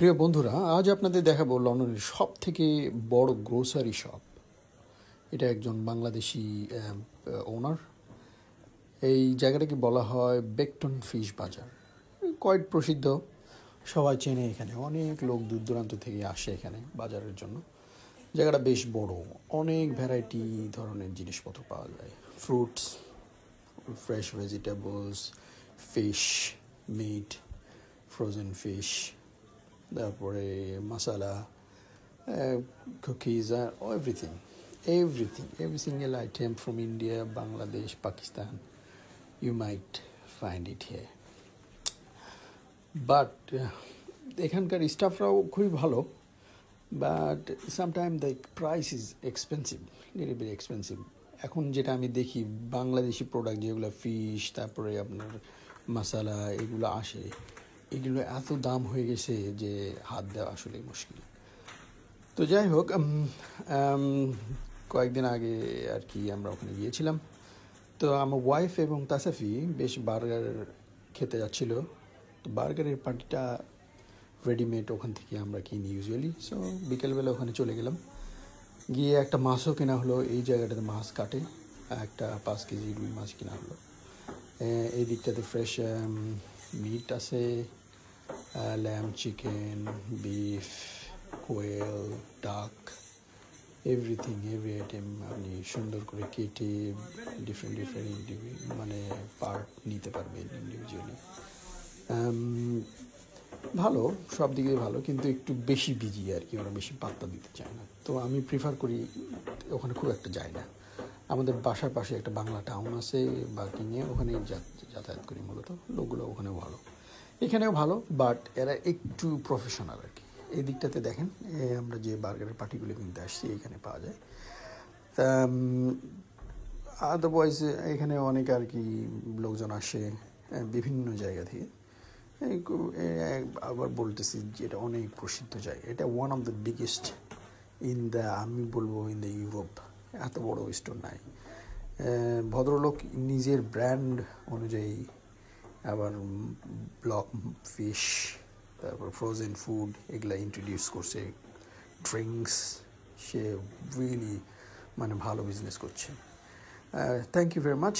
প্রিয় বন্ধুরা, আজ আপনাদের দেখাবো লন্ডনের সব থেকে বড় গ্রোসারি শপ। এটা একজন বাংলাদেশি ওনার। এই জায়গাটাকে বলা হয় বেকটন ফিশ বাজার। কয়েক প্রসিদ্ধ, সবাই চেনে। এখানে অনেক লোক দূর দূরান্ত থেকে আসে এখানে বাজারের জন্য। জায়গাটা বেশ বড়, অনেক ভ্যারাইটি ধরনের জিনিসপত্র পাওয়া যায়। Fruits, fresh vegetables, fish, meat, frozen fish, তারপরে masala, cookies, everything, every single item from India, Bangladesh, Pakistan, you might find it here. But এখানকার স্টাফরাও খুবই ভালো, but sometime the price is expensive, little bit expensive. এখন যেটা আমি দেখি, Bangladeshi product যেগুলো ফিশ, তারপরে আপনার মশালা, এগুলো আসে, এগুলো এত দাম হয়ে গেছে যে হাত দেওয়া আসলে মুশকিল। তো যাই হোক, কয়েকদিন আগে আর কি আমরা ওখানে গিয়েছিলাম। তো আমার ওয়াইফ এবং তাসাফি বেশ বার্গার খেতে যাচ্ছিল। তো বার্গারের পার্টিটা রেডিমেড ওখান থেকে আমরা কিনি ইউজুয়ালি। সো বিকেলবেলা ওখানে চলে গেলাম, গিয়ে একটা মাছও কেনা হলো। এই জায়গাটাতে মাছ কাটে, একটা 5 কেজি রুই মাছ কেনা হলো। এই দিকটাতে ফ্রেশ মিট আছে, ল্যাম, চিকেন, বিফ, কোয়েল, ডাক, এভরিথিং, এভরি আইটেম আপনি সুন্দর করে কেটে ডিফারেন্ট মানে পার্ট নিতে পারবেন ইন্ডিভিজুয়ালি। ভালো, সব দিকে ভালো, কিন্তু একটু বেশি বিজি আর কি, ওরা বেশি পাত্তা দিতে চায় না। তো আমি প্রিফার করি ওখানে খুব একটা যাই না। আমাদের বাসার পাশে একটা বাংলা টাউন আছে, বার্কিংয়ে, ওখানে যাতায়াত করি মূলত। লোকগুলো ওখানেও ভালো, এখানেও ভালো, বাট এরা একটু প্রফেশনাল আর কি। এই দিকটাতে দেখেন, আমরা যে বার্গারের পার্টিগুলো কিনতে আসছি এখানে পাওয়া যায়। তা আদারওয়াইজ এখানে অনেক আর কি লোকজন আসে বিভিন্ন জায়গা থেকে। আবার বলতেছি যে এটা অনেক প্রসিদ্ধ জায়গা, এটা ওয়ান অফ দ্য বিগেস্ট আমি বলবো ইন দ্য ইউরোপ। এত বড় স্টোর নাই। ভদ্রলোক নিজের ব্র্যান্ড অনুযায়ী আবার ব্লক ফিশ, তারপর ফ্রোজেন ফুড, এগুলা ইন্ট্রোডিউস করছে। ড্রিঙ্কস, সে রিয়েলি মানে ভালো বিজনেস করছে। Thank you very much.